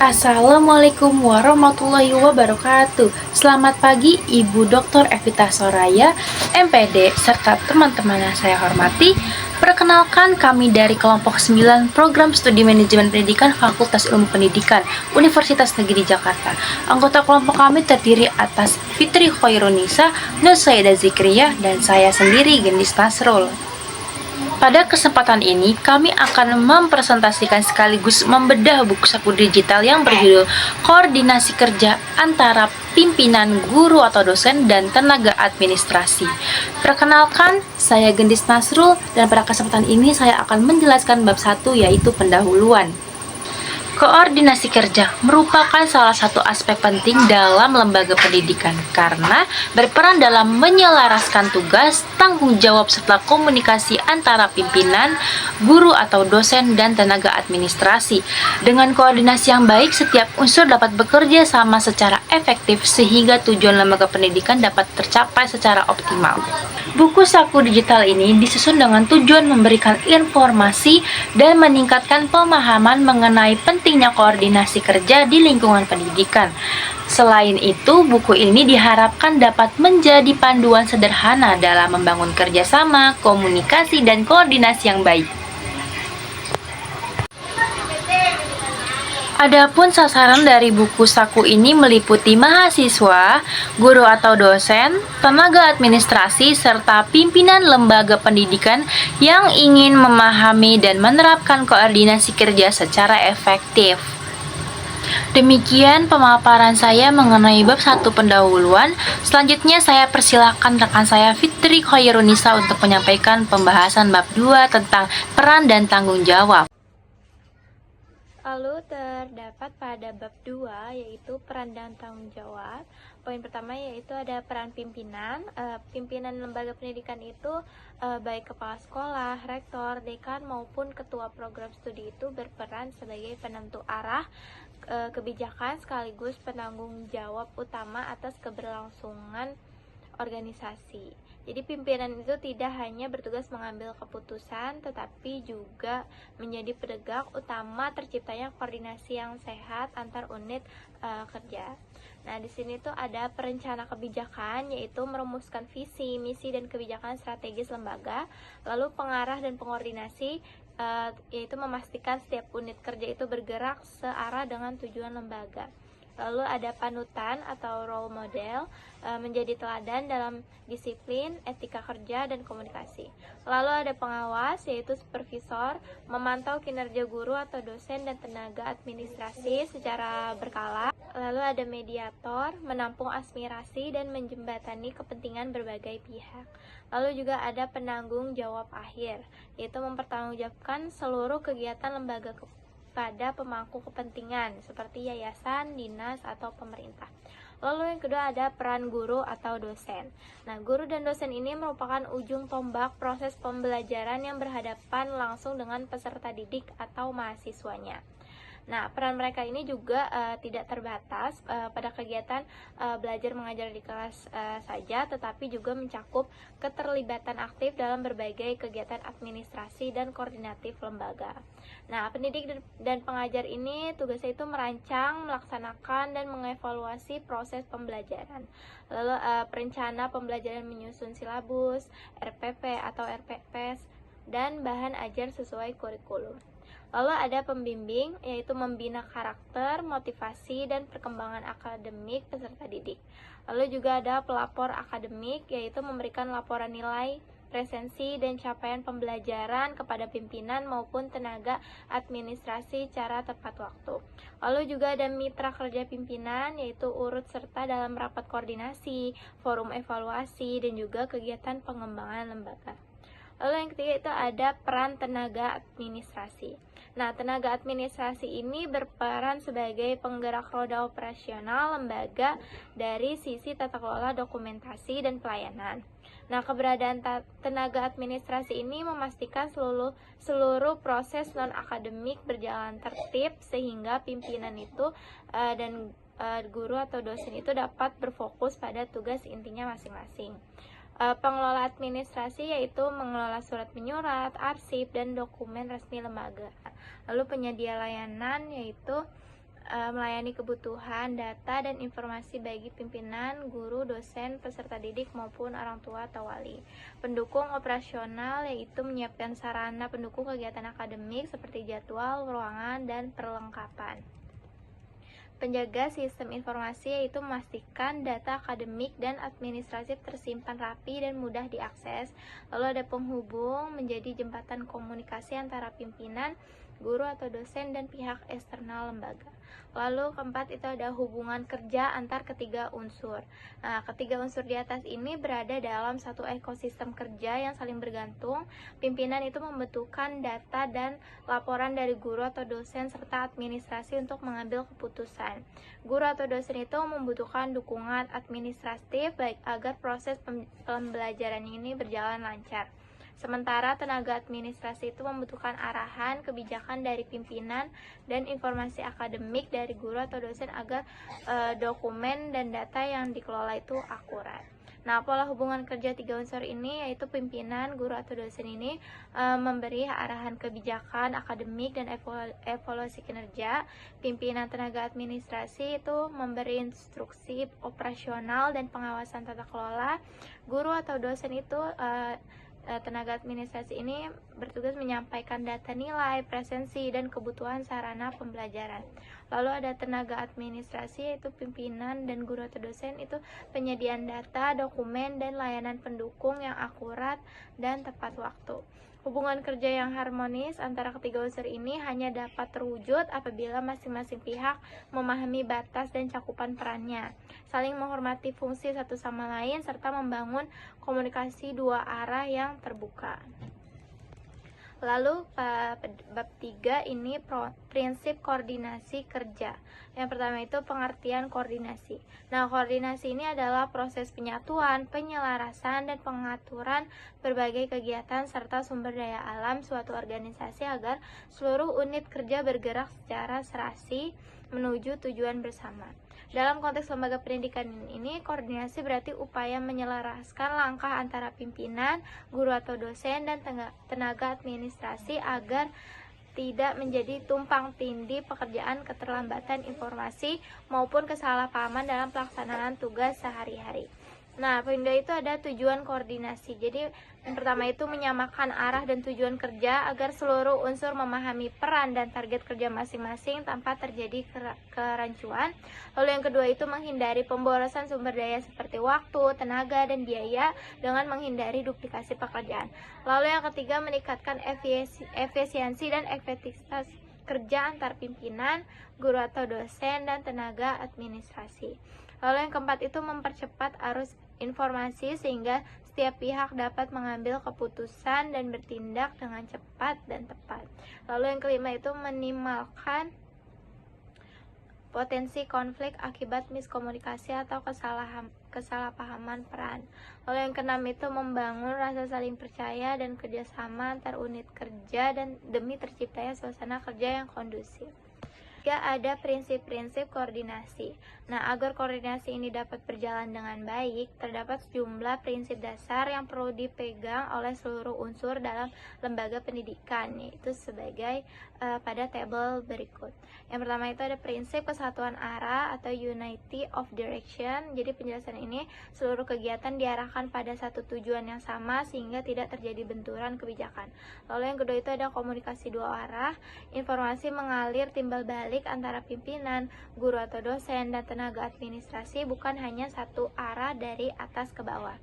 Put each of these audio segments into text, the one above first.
Assalamualaikum warahmatullahi wabarakatuh. Selamat pagi Ibu Dr. Evita Soraya, MPD, serta teman-teman yang saya hormati. Perkenalkan, kami dari kelompok 9 Program Studi Manajemen Pendidikan Fakultas Ilmu Pendidikan Universitas Negeri Jakarta. Anggota kelompok kami terdiri atas Fitri Khairunisa, Nur Sayyidah Zikriyah, dan saya sendiri, Gendis Nasrul. Pada kesempatan ini, kami akan mempresentasikan sekaligus membedah buku saku digital yang berjudul Koordinasi Kerja Antara Pimpinan, Guru atau Dosen, dan Tenaga Administrasi. Perkenalkan, saya Gendis Nasrul, dan pada kesempatan ini saya akan menjelaskan bab 1, yaitu pendahuluan. Koordinasi kerja merupakan salah satu aspek penting dalam lembaga pendidikan karena berperan dalam menyelaraskan tugas, tanggung jawab, serta komunikasi antara pimpinan, guru atau dosen, dan tenaga administrasi. Dengan koordinasi yang baik, setiap unsur dapat bekerja sama secara efektif sehingga tujuan lembaga pendidikan dapat tercapai secara optimal. Buku saku digital ini disusun dengan tujuan memberikan informasi dan meningkatkan pemahaman mengenai pentingnya koordinasi kerja di lingkungan pendidikan. Selain itu, buku ini diharapkan dapat menjadi panduan sederhana dalam membangun kerjasama, komunikasi, dan koordinasi yang baik. Adapun sasaran dari buku saku ini meliputi mahasiswa, guru atau dosen, tenaga administrasi, serta pimpinan lembaga pendidikan yang ingin memahami dan menerapkan koordinasi kerja secara efektif. Demikian pemaparan saya mengenai bab 1 pendahuluan. Selanjutnya saya persilakan rekan saya Fitri Khairunisa untuk menyampaikan pembahasan bab 2 tentang peran dan tanggung jawab. Lalu terdapat pada bab 2 yaitu peran dan tanggung jawab. Poin pertama yaitu ada peran pimpinan. Pimpinan lembaga pendidikan itu baik kepala sekolah, rektor, dekan maupun ketua program studi itu berperan sebagai penentu arah kebijakan sekaligus penanggung jawab utama atas keberlangsungan organisasi. Jadi pimpinan itu tidak hanya bertugas mengambil keputusan, tetapi juga menjadi penegak utama terciptanya koordinasi yang sehat antar unit kerja. Nah, di sini tuh ada perencana kebijakan, yaitu merumuskan visi, misi, dan kebijakan strategis lembaga. Lalu pengarah dan pengordinasi, yaitu memastikan setiap unit kerja itu bergerak searah dengan tujuan lembaga. Lalu ada panutan atau role model, menjadi teladan dalam disiplin, etika kerja, dan komunikasi. Lalu ada pengawas, yaitu supervisor, memantau kinerja guru atau dosen dan tenaga administrasi secara berkala. Lalu ada mediator, menampung aspirasi dan menjembatani kepentingan berbagai pihak. Lalu juga ada penanggung jawab akhir, yaitu mempertanggungjawabkan seluruh kegiatan lembaga pada pemangku kepentingan seperti yayasan, dinas, atau pemerintah. Lalu yang kedua ada peran guru atau dosen. Nah, guru dan dosen ini merupakan ujung tombak proses pembelajaran yang berhadapan langsung dengan peserta didik atau mahasiswanya. Nah, peran mereka ini juga tidak terbatas pada kegiatan belajar mengajar di kelas saja, tetapi juga mencakup keterlibatan aktif dalam berbagai kegiatan administrasi dan koordinatif lembaga. Nah, pendidik dan pengajar ini tugasnya itu merancang, melaksanakan, dan mengevaluasi proses pembelajaran. Lalu perencana pembelajaran menyusun silabus, RPP atau RPPS, dan bahan ajar sesuai kurikulum. Lalu ada pembimbing, yaitu membina karakter, motivasi, dan perkembangan akademik peserta didik. Lalu juga ada pelapor akademik, yaitu memberikan laporan nilai, presensi, dan capaian pembelajaran kepada pimpinan maupun tenaga administrasi secara tepat waktu. Lalu juga ada mitra kerja pimpinan, yaitu urut serta dalam rapat koordinasi, forum evaluasi, dan juga kegiatan pengembangan lembaga. Lalu yang ketiga itu ada peran tenaga administrasi. Nah, tenaga administrasi ini berperan sebagai penggerak roda operasional lembaga dari sisi tata kelola dokumentasi dan pelayanan. Nah, keberadaan tenaga administrasi ini memastikan seluruh proses non-akademik berjalan tertib sehingga pimpinan itu dan guru atau dosen itu dapat berfokus pada tugas intinya masing-masing. Pengelola administrasi yaitu mengelola surat menyurat, arsip, dan dokumen resmi lembaga. Lalu penyedia layanan yaitu melayani kebutuhan data dan informasi bagi pimpinan, guru, dosen, peserta didik maupun orang tua atau wali. Pendukung operasional yaitu menyiapkan sarana pendukung kegiatan akademik seperti jadwal, ruangan, dan perlengkapan. Penjaga sistem informasi yaitu memastikan data akademik dan administratif tersimpan rapi dan mudah diakses. Lalu ada penghubung, menjadi jembatan komunikasi antara pimpinan, guru atau dosen, dan pihak eksternal lembaga. Lalu keempat itu ada hubungan kerja antar ketiga unsur. Nah, ketiga unsur di atas ini berada dalam satu ekosistem kerja yang saling bergantung. Pimpinan itu membutuhkan data dan laporan dari guru atau dosen serta administrasi untuk mengambil keputusan. Guru atau dosen itu membutuhkan dukungan administratif baik agar proses pembelajaran ini berjalan lancar. Sementara tenaga administrasi itu membutuhkan arahan, kebijakan dari pimpinan, dan informasi akademik dari guru atau dosen agar dokumen dan data yang dikelola itu akurat. Nah, pola hubungan kerja tiga unsur ini yaitu pimpinan, guru atau dosen ini memberi arahan kebijakan akademik dan evaluasi kinerja. Pimpinan tenaga administrasi itu memberi instruksi operasional dan pengawasan tata kelola. Guru atau dosen itu tenaga administrasi ini bertugas menyampaikan data nilai, presensi, dan kebutuhan sarana pembelajaran. Lalu ada tenaga administrasi yaitu pimpinan dan guru atau dosen itu penyediaan data, dokumen, dan layanan pendukung yang akurat dan tepat waktu. Hubungan kerja yang harmonis antara ketiga unsur ini hanya dapat terwujud apabila masing-masing pihak memahami batas dan cakupan perannya, saling menghormati fungsi satu sama lain, serta membangun komunikasi dua arah yang terbuka. Lalu bab 3 ini prinsip koordinasi kerja. Yang pertama itu pengertian koordinasi. Nah, koordinasi ini adalah proses penyatuan, penyelarasan, dan pengaturan berbagai kegiatan serta sumber daya alam suatu organisasi agar seluruh unit kerja bergerak secara serasi menuju tujuan bersama. Dalam konteks lembaga pendidikan ini, koordinasi berarti upaya menyelaraskan langkah antara pimpinan, guru atau dosen, dan tenaga administrasi agar tidak menjadi tumpang tindih pekerjaan, keterlambatan informasi, maupun kesalahpahaman dalam pelaksanaan tugas sehari-hari. Nah, poin 2 itu ada tujuan koordinasi. Jadi, yang pertama itu menyamakan arah dan tujuan kerja agar seluruh unsur memahami peran dan target kerja masing-masing tanpa terjadi kerancuan. Lalu yang kedua itu menghindari pemborosan sumber daya seperti waktu, tenaga, dan biaya dengan menghindari duplikasi pekerjaan. Lalu yang ketiga meningkatkan efisiensi dan efektivitas kerja antar pimpinan, guru atau dosen, dan tenaga administrasi. Lalu yang keempat itu mempercepat arus informasi sehingga setiap pihak dapat mengambil keputusan dan bertindak dengan cepat dan tepat. Lalu yang kelima itu minimalkan potensi konflik akibat miskomunikasi atau kesalahpahaman peran. Lalu yang keenam itu membangun rasa saling percaya dan kerjasama antar unit kerja dan demi terciptanya suasana kerja yang kondusif. Juga ada prinsip-prinsip koordinasi. Nah, agar koordinasi ini dapat berjalan dengan baik, terdapat sejumlah prinsip dasar yang perlu dipegang oleh seluruh unsur dalam lembaga pendidikan, yaitu sebagai pada tabel berikut. Yang pertama itu ada prinsip kesatuan arah atau unity of direction. Jadi penjelasan ini seluruh kegiatan diarahkan pada satu tujuan yang sama sehingga tidak terjadi benturan kebijakan. Lalu yang kedua itu ada komunikasi dua arah. Informasi mengalir timbal balik antara pimpinan, guru atau dosen, dan tenaga administrasi, bukan hanya satu arah dari atas ke bawah.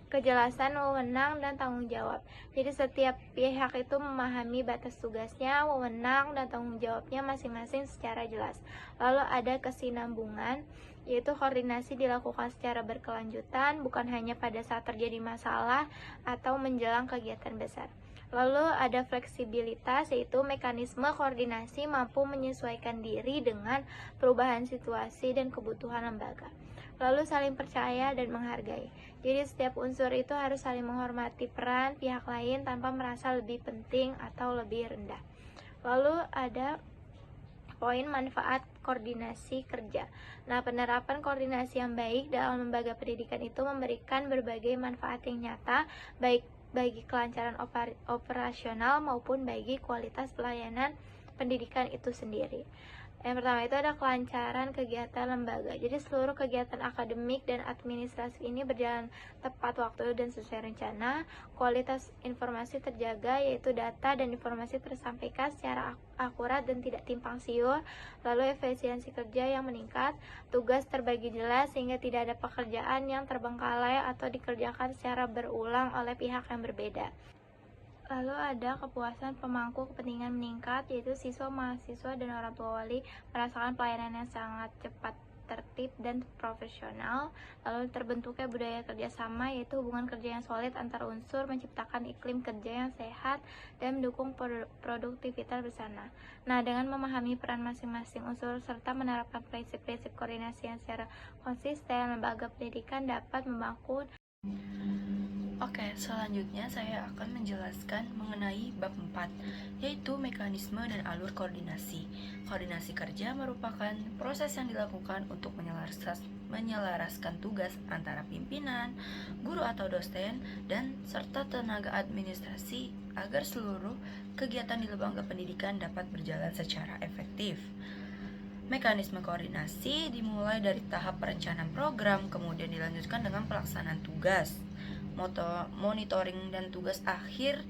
Kejelasan wewenang dan tanggung jawab. Jadi setiap pihak itu memahami batas tugasnya, wewenang, dan tanggung jawabnya masing-masing secara jelas. Lalu ada kesinambungan, yaitu koordinasi dilakukan secara berkelanjutan, bukan hanya pada saat terjadi masalah atau menjelang kegiatan besar. Lalu ada fleksibilitas, yaitu mekanisme koordinasi mampu menyesuaikan diri dengan perubahan situasi dan kebutuhan lembaga. Lalu saling percaya dan menghargai. Jadi setiap unsur itu harus saling menghormati peran pihak lain tanpa merasa lebih penting atau lebih rendah. Lalu ada poin manfaat koordinasi kerja. Nah, penerapan koordinasi yang baik dalam lembaga pendidikan itu memberikan berbagai manfaat yang nyata, baik bagi kelancaran operasional maupun bagi kualitas pelayanan pendidikan itu sendiri. Yang pertama itu ada kelancaran kegiatan lembaga. Jadi seluruh kegiatan akademik dan administrasi ini berjalan tepat waktu dan sesuai rencana. Kualitas informasi terjaga, yaitu data dan informasi tersampaikan secara akurat dan tidak timpang siur. Lalu efisiensi kerja yang meningkat, tugas terbagi jelas sehingga tidak ada pekerjaan yang terbengkalai atau dikerjakan secara berulang oleh pihak yang berbeda. Lalu ada kepuasan pemangku kepentingan meningkat, yaitu siswa, mahasiswa, dan orang tua wali merasakan pelayanan yang sangat cepat, tertib, dan profesional. Lalu terbentuknya budaya kerjasama, yaitu hubungan kerja yang solid antar unsur, menciptakan iklim kerja yang sehat, dan mendukung produktivitas bersama. Nah, dengan memahami peran masing-masing unsur serta menerapkan prinsip-prinsip koordinasi yang secara konsisten, lembaga pendidikan dapat membangun. Oke, selanjutnya saya akan menjelaskan mengenai bab 4, yaitu mekanisme dan alur koordinasi. Koordinasi kerja merupakan proses yang dilakukan untuk menyelaraskan tugas antara pimpinan, guru atau dosen, dan serta tenaga administrasi agar seluruh kegiatan di lembaga pendidikan dapat berjalan secara efektif. Mekanisme koordinasi dimulai dari tahap perencanaan program, kemudian dilanjutkan dengan pelaksanaan tugas, monitoring, dan tugas akhir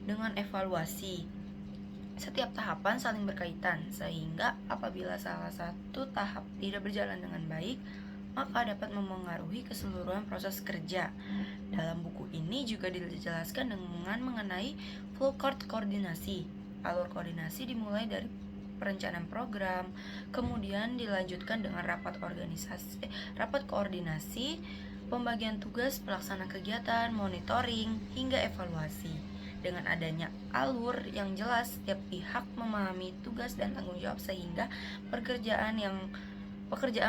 dengan evaluasi. Setiap tahapan saling berkaitan, sehingga apabila salah satu tahap tidak berjalan dengan baik, maka dapat memengaruhi keseluruhan proses kerja. Dalam buku ini juga dijelaskan dengan mengenai flow chart koordinasi. Alur koordinasi dimulai dari perencanaan program, kemudian dilanjutkan dengan rapat koordinasi, pembagian tugas, pelaksana kegiatan, monitoring, hingga evaluasi. Dengan adanya alur yang jelas, setiap pihak memahami tugas dan tanggung jawab sehingga pekerjaan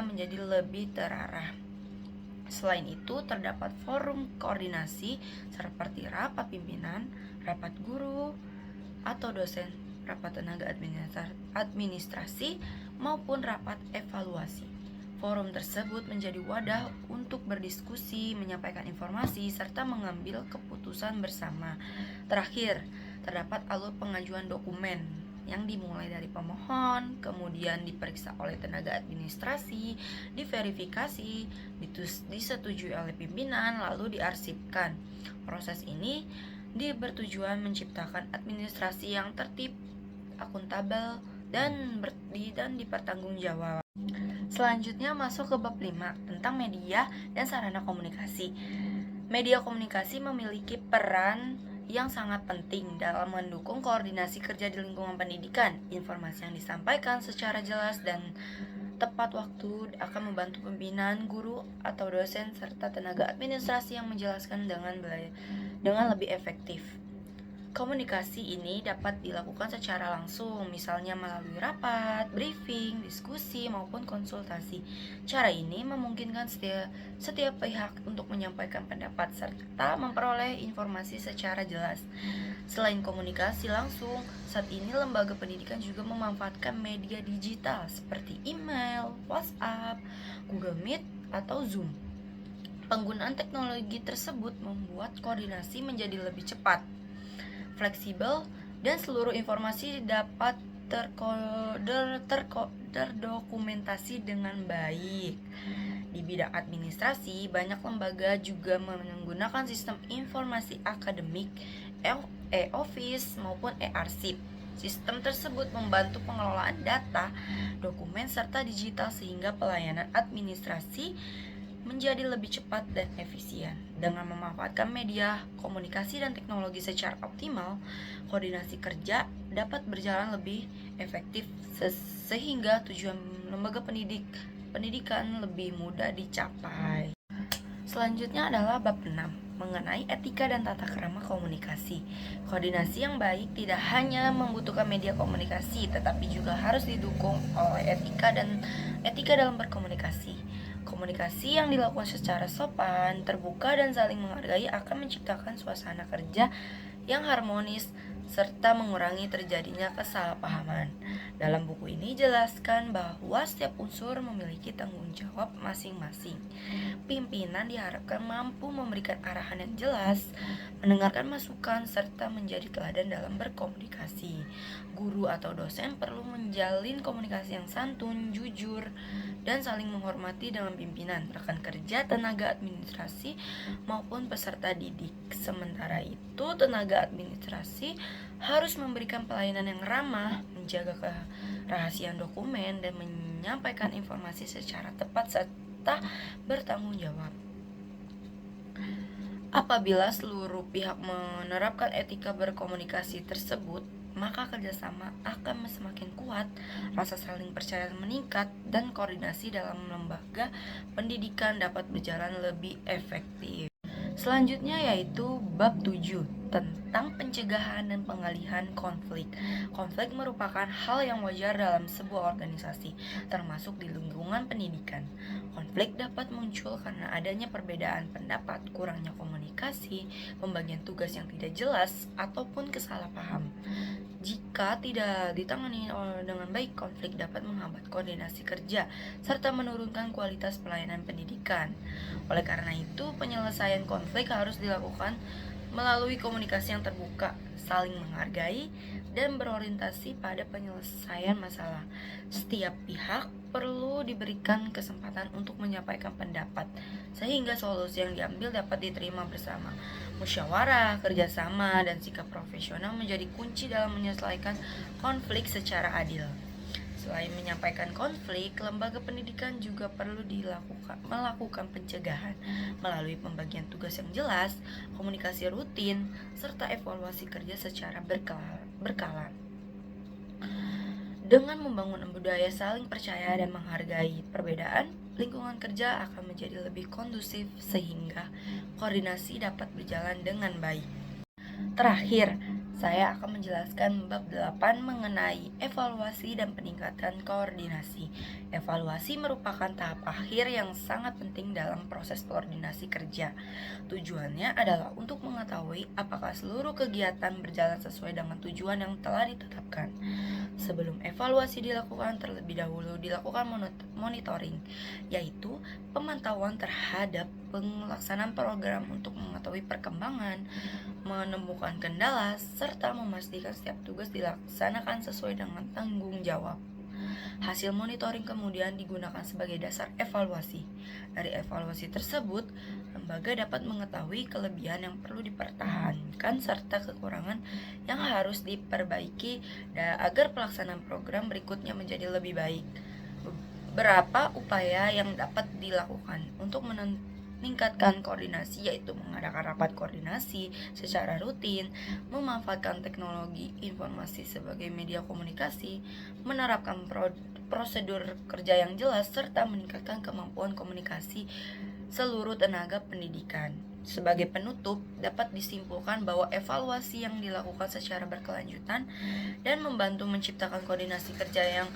menjadi lebih terarah. Selain itu, terdapat forum koordinasi seperti rapat pimpinan, rapat guru atau dosen, rapat tenaga administrasi, maupun rapat evaluasi. Forum tersebut menjadi wadah untuk berdiskusi, menyampaikan informasi, serta mengambil keputusan bersama. Terakhir, terdapat alur pengajuan dokumen yang dimulai dari pemohon, kemudian diperiksa oleh tenaga administrasi, diverifikasi, disetujui oleh pimpinan, lalu diarsipkan. Proses ini bertujuan menciptakan administrasi yang tertib, akuntabel, dan dipertanggungjawab. Selanjutnya masuk ke bab 5 tentang media dan sarana komunikasi. Media komunikasi memiliki peran yang sangat penting dalam mendukung koordinasi kerja di lingkungan pendidikan. Informasi yang disampaikan secara jelas dan tepat waktu akan membantu pimpinan, guru, atau dosen, serta tenaga administrasi yang menjelaskan dengan lebih efektif. Komunikasi ini dapat dilakukan secara langsung, misalnya melalui rapat, briefing, diskusi, maupun konsultasi. Cara ini memungkinkan setiap pihak untuk menyampaikan pendapat serta memperoleh informasi secara jelas. Selain komunikasi langsung, saat ini lembaga pendidikan juga memanfaatkan media digital seperti email, WhatsApp, Google Meet, atau Zoom. Penggunaan teknologi tersebut membuat koordinasi menjadi lebih cepat, fleksibel, dan seluruh informasi dapat terdokumentasi dengan baik. Di bidang administrasi, banyak lembaga juga menggunakan sistem informasi akademik, e-office maupun e-arsip. Sistem tersebut membantu pengelolaan data, dokumen, serta digital sehingga pelayanan administrasi menjadi lebih cepat dan efisien. Dengan memanfaatkan media, komunikasi, dan teknologi secara optimal, koordinasi kerja dapat berjalan lebih efektif sehingga tujuan lembaga pendidikan lebih mudah dicapai. Selanjutnya adalah bab 6 mengenai etika dan tata krama komunikasi. Koordinasi yang baik tidak hanya membutuhkan media komunikasi, tetapi juga harus didukung oleh etika dalam berkomunikasi. Komunikasi yang dilakukan secara sopan, terbuka, dan saling menghargai akan menciptakan suasana kerja yang harmonis serta mengurangi terjadinya kesalahpahaman. Dalam buku ini jelaskan bahwa setiap unsur memiliki tanggung jawab masing-masing. Pimpinan diharapkan mampu memberikan arahan yang jelas, mendengarkan masukan, serta menjadi teladan dalam berkomunikasi. Guru atau dosen perlu menjalin komunikasi yang santun, jujur, dan saling menghormati dengan pimpinan, rekan kerja, tenaga administrasi, maupun peserta didik. Sementara itu, tenaga administrasi harus memberikan pelayanan yang ramah, menjaga kerahasiaan dokumen, dan menyampaikan informasi secara tepat serta bertanggung jawab. Apabila seluruh pihak menerapkan etika berkomunikasi tersebut, maka kerjasama akan semakin kuat, rasa saling percaya meningkat, dan koordinasi dalam lembaga pendidikan dapat berjalan lebih efektif. Selanjutnya yaitu bab 7 tentang pencegahan dan pengalihan konflik. Konflik merupakan hal yang wajar dalam sebuah organisasi, termasuk di lingkungan pendidikan. Konflik dapat muncul karena adanya perbedaan pendapat, kurangnya komunikasi, pembagian tugas yang tidak jelas, ataupun kesalahpaham. Jika tidak ditangani dengan baik, konflik dapat menghambat koordinasi kerja serta menurunkan kualitas pelayanan pendidikan. Oleh karena itu, penyelesaian konflik harus dilakukan melalui komunikasi yang terbuka, saling menghargai, dan berorientasi pada penyelesaian masalah. Setiap pihak perlu diberikan kesempatan untuk menyampaikan pendapat, sehingga solusi yang diambil dapat diterima bersama. Musyawarah, kerjasama, dan sikap profesional menjadi kunci dalam menyelesaikan konflik secara adil. Selain menyampaikan konflik, lembaga pendidikan juga perlu melakukan pencegahan melalui pembagian tugas yang jelas, komunikasi rutin, serta evaluasi kerja secara berkala. Dengan membangun budaya saling percaya dan menghargai perbedaan, lingkungan kerja akan menjadi lebih kondusif sehingga koordinasi dapat berjalan dengan baik. Terakhir, saya akan menjelaskan bab 8 mengenai evaluasi dan peningkatan koordinasi. Evaluasi merupakan tahap akhir yang sangat penting dalam proses koordinasi kerja. Tujuannya adalah untuk mengetahui apakah seluruh kegiatan berjalan sesuai dengan tujuan yang telah ditetapkan. Sebelum evaluasi dilakukan, terlebih dahulu dilakukan monitoring, yaitu pemantauan terhadap pelaksanaan program untuk mengetahui perkembangan, menemukan kendala, serta memastikan setiap tugas dilaksanakan sesuai dengan tanggung jawab. Hasil monitoring kemudian digunakan sebagai dasar evaluasi. Dari evaluasi tersebut, lembaga dapat mengetahui kelebihan yang perlu dipertahankan serta kekurangan yang harus diperbaiki agar pelaksanaan program berikutnya menjadi lebih baik. Beberapa upaya yang dapat dilakukan untuk meningkatkan koordinasi yaitu mengadakan rapat koordinasi secara rutin, memanfaatkan teknologi informasi sebagai media komunikasi, menerapkan prosedur kerja yang jelas, serta meningkatkan kemampuan komunikasi seluruh tenaga pendidikan. Sebagai penutup, dapat disimpulkan bahwa evaluasi yang dilakukan secara berkelanjutan dan membantu menciptakan koordinasi kerja yang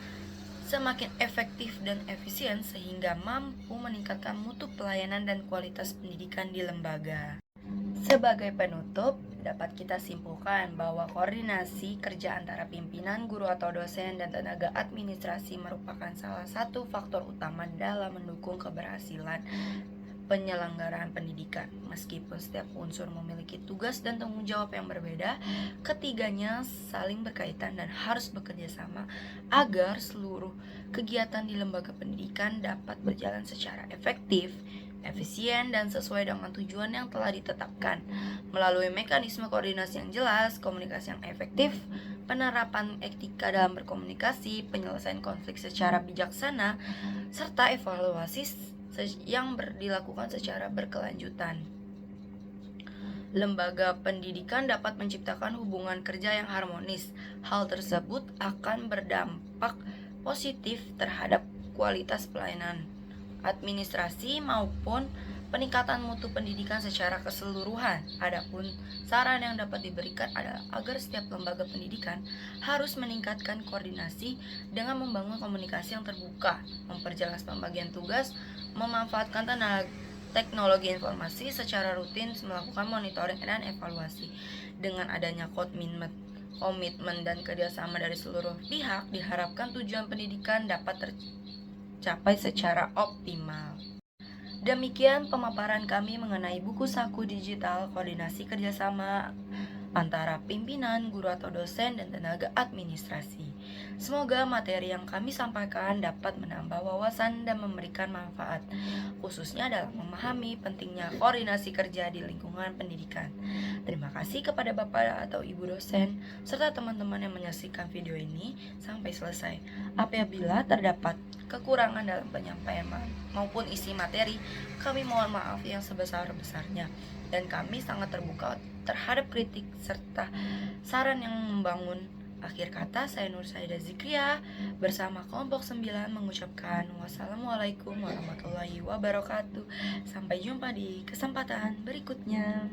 semakin efektif dan efisien sehingga mampu meningkatkan mutu pelayanan dan kualitas pendidikan di lembaga. Sebagai penutup, dapat kita simpulkan bahwa koordinasi kerja antara pimpinan, guru atau dosen, dan tenaga administrasi merupakan salah satu faktor utama dalam mendukung keberhasilan penyelenggaraan pendidikan. Meskipun setiap unsur memiliki tugas dan tanggung jawab yang berbeda, ketiganya saling berkaitan dan harus bekerja sama agar seluruh kegiatan di lembaga pendidikan dapat berjalan secara efektif, efisien, dan sesuai dengan tujuan yang telah ditetapkan. Melalui mekanisme koordinasi yang jelas, komunikasi yang efektif, penerapan etika dalam berkomunikasi, penyelesaian konflik secara bijaksana, serta evaluasi yang dilakukan secara berkelanjutan, lembaga pendidikan dapat menciptakan hubungan kerja yang harmonis. Hal tersebut akan berdampak positif terhadap kualitas pelayanan administrasi maupun peningkatan mutu pendidikan secara keseluruhan. Adapun saran yang dapat diberikan adalah agar setiap lembaga pendidikan harus meningkatkan koordinasi dengan membangun komunikasi yang terbuka, memperjelas pembagian tugas, memanfaatkan teknologi informasi secara rutin, melakukan monitoring dan evaluasi. Dengan adanya komitmen komitmen dan kerjasama dari seluruh pihak, diharapkan tujuan pendidikan dapat tercapai secara optimal. Demikian pemaparan kami mengenai buku saku digital koordinasi kerjasama antara pimpinan, guru atau dosen, dan tenaga administrasi. Semoga materi yang kami sampaikan dapat menambah wawasan dan memberikan manfaat, khususnya dalam memahami pentingnya koordinasi kerja di lingkungan pendidikan. Terima kasih kepada Bapak atau Ibu dosen, serta teman-teman yang menyaksikan video ini sampai selesai. Apabila terdapat kekurangan dalam penyampaian maupun isi materi, kami mohon maaf yang sebesar-besarnya, dan kami sangat terbuka terhadap kritik serta saran yang membangun. Akhir kata, saya Nur Saida Zikria bersama kelompok 9 mengucapkan wassalamualaikum warahmatullahi wabarakatuh. Sampai jumpa di kesempatan berikutnya.